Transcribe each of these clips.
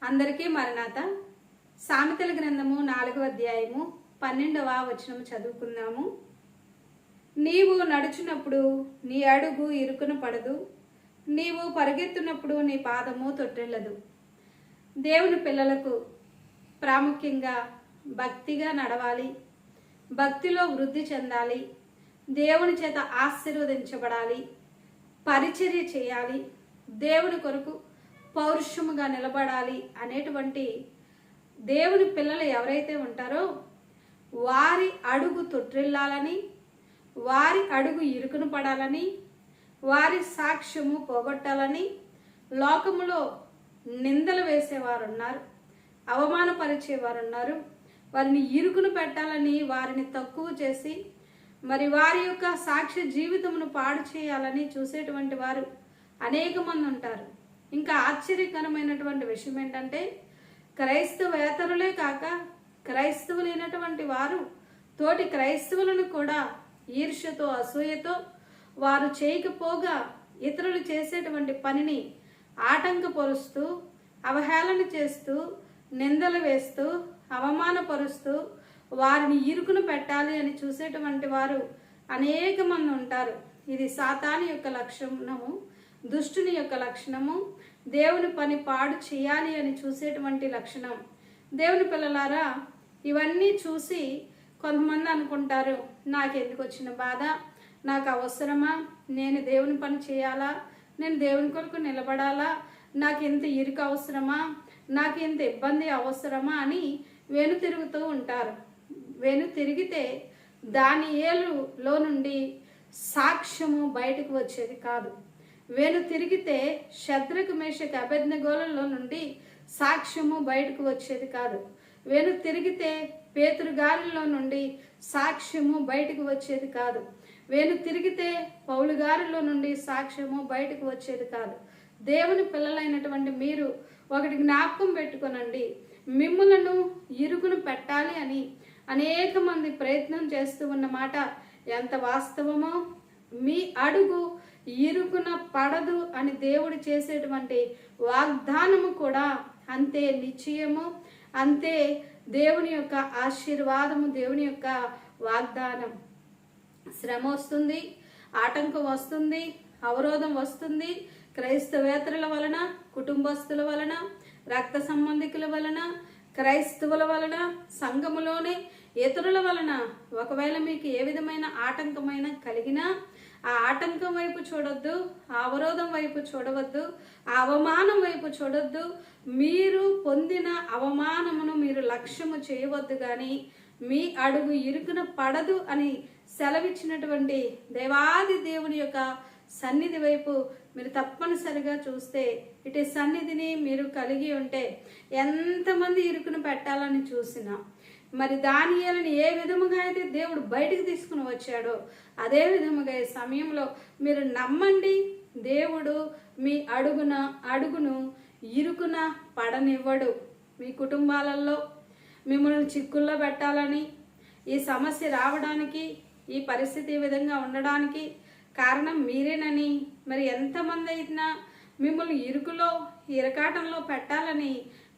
అందరికీ మరణాత. సామెతల గ్రంథము 4వ అధ్యాయము 12వ వచనము చదువుకుందాము. నీవు నడుచున్నప్పుడు నీ అడుగు ఇరుకున పడదు, నీవు పరిగెత్తున్నప్పుడు నీ పాదము తొట్టిల్లదు. దేవుని పిల్లలకు ప్రాముఖ్యంగా భక్తిగా నడవాలి, భక్తిలో వృద్ధి చెందాలి, దేవుని చేత ఆశీర్వదించబడాలి, పరిచర్య చేయాలి, దేవుని కొరకు పౌరుషముగా నిలబడాలి అనేటువంటి దేవుని పిల్లలు ఎవరైతే ఉంటారో వారి అడుగు తొట్టిల్లాలని, వారి అడుగు ఇరుకును పడాలని, వారి సాక్ష్యము పోగొట్టాలని లోకములో నిందలు వేసేవారు ఉన్నారు, అవమానపరిచేవారు ఉన్నారు. వారిని ఇరుకును పెట్టాలని, వారిని తక్కువ చేసి మరి వారి యొక్క సాక్ష్య జీవితమును పాడు చేయాలని చూసేటువంటి వారు అనేక మంది ఉంటారు. ఇంకా ఆశ్చర్యకరమైనటువంటి విషయం ఏంటంటే, క్రైస్తవేతరులే కాక క్రైస్తవులైనటువంటి వారు తోటి క్రైస్తవులను కూడా ఈర్ష్యతో అసూయతో వారు చేయకపోగా ఇతరులు చేసేటువంటి పనిని ఆటంకపరుస్తూ, అవహేళన చేస్తూ, నిందలు వేస్తూ, అవమానపరుస్తూ వారిని ఇరుకును పెట్టాలి అని చూసేటువంటి వారు అనేక మంది ఉంటారు. ఇది సాతాను యొక్క లక్షణము, దుష్టుని యొక్క లక్షణము, దేవుని పని పాడు చేయాలి అని చూసేటువంటి లక్షణం. దేవుని పిల్లలారా, ఇవన్నీ చూసి కొంతమంది అనుకుంటారు, నాకెందుకు వచ్చిన బాధ, నాకు అవసరమా, నేను దేవుని పని చేయాలా, నేను దేవుని కొరకు నిలబడాలా, నాకు ఇంత ఇరుకు అవసరమా, నాకు ఇంత ఇబ్బంది అవసరమా అని వెను తిరుగుతూ ఉంటారు. వెను తిరిగితే దానియేలులో నుండి సాక్ష్యము బయటకు వచ్చేది కాదు. వెను తిరిగితే శద్రకు మేషకు అబేద్నెగోలలో నుండి సాక్ష్యము బయటకు వచ్చేది కాదు. వెను తిరిగితే పేతురు గారిలో నుండి సాక్ష్యము బయటకు వచ్చేది కాదు. వెను తిరిగితే పౌలు గారిలో నుండి సాక్ష్యము బయటకు వచ్చేది కాదు. దేవుని పిల్లలైనటువంటి మీరు ఒకటి జ్ఞాపకం పెట్టుకోనండి, మిమ్ములను ఇరుకును పెట్టాలి అని అనేక మంది ప్రయత్నం చేస్తూ ఉన్నమాట ఎంత వాస్తవమో. మీ అడుగు ఇరుకున పడదు అని దేవుడు చేసేటువంటి వాగ్దానము కూడా అంతే నిశ్చయము, అంతే దేవుని యొక్క ఆశీర్వాదము, దేవుని యొక్క వాగ్దానం. శ్రమ వస్తుంది, ఆటంకం వస్తుంది, అవరోధం వస్తుంది. క్రైస్తవేతరుల వలన, కుటుంబస్తుల వలన, రక్త సంబంధికుల వలన, క్రైస్తవుల వలన, సంఘములోనే ఇతరుల వలన ఒకవేళ మీకు ఏ విధమైన ఆటంకమైన కలిగినా ఆ ఆటంకం వైపు చూడొద్దు, ఆ అవరోధం వైపు చూడవద్దు, ఆ అవమానం వైపు చూడొద్దు. మీరు పొందిన అవమానమును మీరు లక్ష్యము చేయవద్దు, కానీ మీ అడుగు ఇరుకున పడదు అని సెలవిచ్చినటువంటి దేవాది దేవుని యొక్క సన్నిధి వైపు మీరు తప్పనిసరిగా చూస్తే, ఇటు సన్నిధిని మీరు కలిగి ఉంటే ఎంతమంది ఇరుకును పెట్టాలని చూసినా, మరి దానియేలుని ఏ విధముగా అయితే దేవుడు బయటికి తీసుకుని వచ్చాడో అదే విధముగా ఈ సమయంలో మీరు నమ్మండి, దేవుడు మీ అడుగును ఇరుకున పడనివ్వడు. మీ కుటుంబాలలో మిమ్మల్ని చిక్కుల్లో పెట్టాలని, ఈ సమస్య రావడానికి, ఈ పరిస్థితి ఈ విధంగా ఉండడానికి కారణం మీరేనని, మరి ఎంతమంది అయినా మిమ్మల్ని ఇరుకులో ఇరకాటంలో పెట్టాలని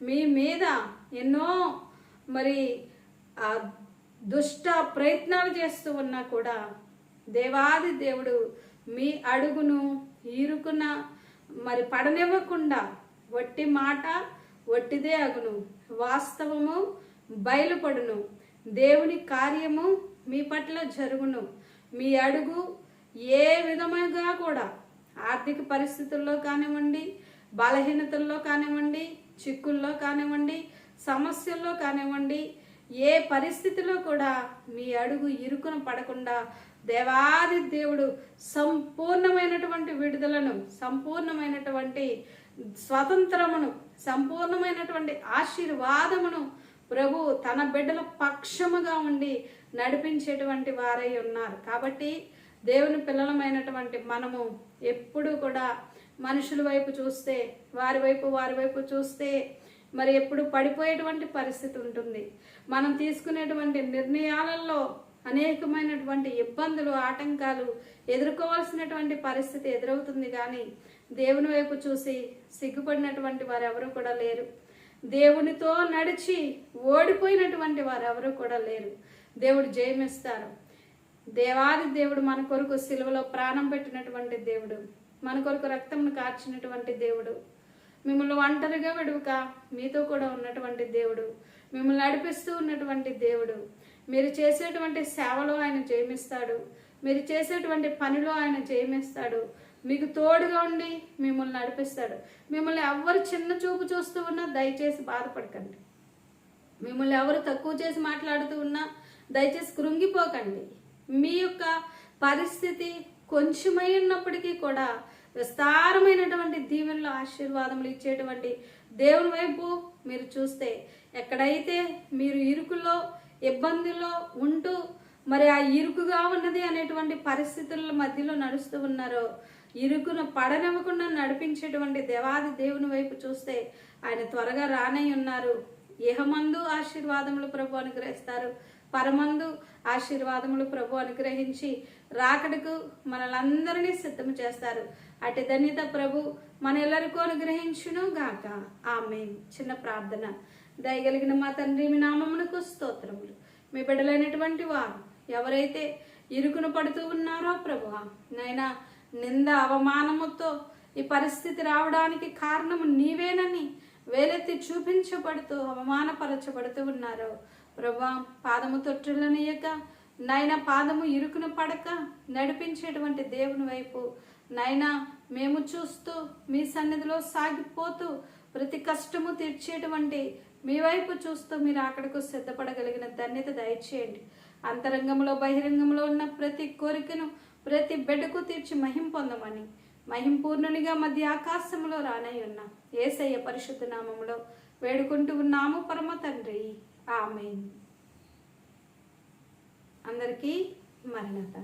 మీ మీద ఎన్నో మరి దుష్ట ప్రయత్నాలు చేస్తూ ఉన్నా కూడా దేవాది దేవుడు మీ అడుగును ఇరుకున మరి పడనివ్వకుండా వట్టి మాట వట్టిదే అగును, వాస్తవము బయలుపడును, దేవుని కార్యము మీ పట్ల జరుగును. మీ అడుగు ఏ విధముగా కూడా ఆర్థిక పరిస్థితుల్లో కానివ్వండి, బలహీనతల్లో కానివ్వండి, చిక్కుల్లో కానివ్వండి, సమస్యల్లో కానివ్వండి, ఏ పరిస్థితిలో కూడా మీ అడుగు ఇరుకున పడకుండా దేవాది దేవుడు సంపూర్ణమైనటువంటి విడుదలను, సంపూర్ణమైనటువంటి స్వతంత్రమును, సంపూర్ణమైనటువంటి ఆశీర్వాదమును ప్రభు తన బిడ్డల పక్షముగా ఉండి నడిపించేటువంటి వారై ఉన్నారు. కాబట్టి దేవుని పిల్లలమైనటువంటి మనము ఎప్పుడు కూడా మనుషుల వైపు చూస్తే, వారి వైపు చూస్తే మరి ఎప్పుడు పడిపోయేటువంటి పరిస్థితి ఉంటుంది. మనం తీసుకునేటువంటి నిర్ణయాలలో అనేకమైనటువంటి ఇబ్బందులు, ఆటంకాలు ఎదుర్కోవాల్సినటువంటి పరిస్థితి ఎదురవుతుంది. కానీ దేవుని వైపు చూసి సిగ్గుపడినటువంటి వారు ఎవరు కూడా లేరు. దేవునితో నడిచి ఓడిపోయినటువంటి వారు ఎవరు కూడా లేరు. దేవుడు జయమిస్తారు. దేవాది దేవుడు మన కొరకు సిలువలో ప్రాణం పెట్టినటువంటి దేవుడు, మన కొరకు రక్తంను కార్చినటువంటి దేవుడు, మిమ్మల్ని ఒంటరిగా విడువక మీతో కూడా ఉన్నటువంటి దేవుడు, మిమ్మల్ని నడిపిస్తూ ఉన్నటువంటి దేవుడు. మీరు చేసేటువంటి సేవలో ఆయన జయమిస్తాడు, మీరు చేసేటువంటి పనిలో ఆయన జయమిస్తాడు, మీకు తోడుగా ఉండి మిమ్మల్ని నడిపిస్తాడు. మిమ్మల్ని ఎవరు చిన్న చూపు చూస్తూ ఉన్నా దయచేసి బాధపడకండి. మిమ్మల్ని ఎవరు తక్కువ చేసి మాట్లాడుతూ ఉన్నా దయచేసి కృంగిపోకండి. మీ యొక్క పరిస్థితి కొంచెమై ఉన్నప్పటికీ కూడా విస్తారమైనటువంటి దీవెనలు ఆశీర్వాదములు ఇచ్చేటువంటి దేవుని వైపు మీరు చూస్తే, ఎక్కడైతే మీరు ఇరుకులో ఇబ్బందుల్లో ఉంటూ మరి ఆ ఇరుకుగా ఉన్నది అనేటువంటి పరిస్థితుల మధ్యలో నడుస్తూ ఉన్నారో, ఇరుకును పడనివ్వకుండా నడిపించేటువంటి దేవాది దేవుని వైపు చూస్తే ఆయన త్వరగా రానై ఉన్నారు. ఇహమందు ఆశీర్వాదములు ప్రభు అనుగ్రహిస్తారు, పరమందు ఆశీర్వాదములు ప్రభు అనుగ్రహించి రాకడకు మనలందరినీ సిద్ధం చేస్తారు. అటు ధన్యత ప్రభు మన ఎల్లరికూ అనుగ్రహించును గాక. ఆమేన్. చిన్న ప్రార్థన. దయగలిగిన మా తండ్రి, మీ నామమునకు స్తోత్రములు. మీ బిడ్డలైనటువంటి వారు ఎవరైతే ఇరుకును పడుతూ ఉన్నారో ప్రభువా, నైనా నింద అవమానముతో ఈ పరిస్థితి రావడానికి కారణము నీవేనని వేలెత్తి చూపించబడుతూ అవమానపరచబడుతూ ఉన్నారో ప్రభువా, పాదము తొట్టులనియక నైనా పాదము ఇరుకును పడక నడిపించేటువంటి దేవుని వైపు నైనా మేము చూస్తూ మీ సన్నిధిలో సాగిపోతూ ప్రతి కష్టము తీర్చేటువంటి మీ వైపు చూస్తూ మీరు అక్కడకు సిద్ధపడగలిగిన ధన్యత దయచేయండి. అంతరంగంలో బహిరంగంలో ఉన్న ప్రతి కోరికను ప్రతి బిడ్డకు తీర్చి మహిం పొందమని మహింపూర్ణునిగా మధ్య ఆకాశంలో రానై ఉన్న యేసయ్య పరిశుద్ధ నామములో వేడుకుంటూ ఉన్నాము పరమ తండ్రి. ఆమేన్. అందరికీ మరణత.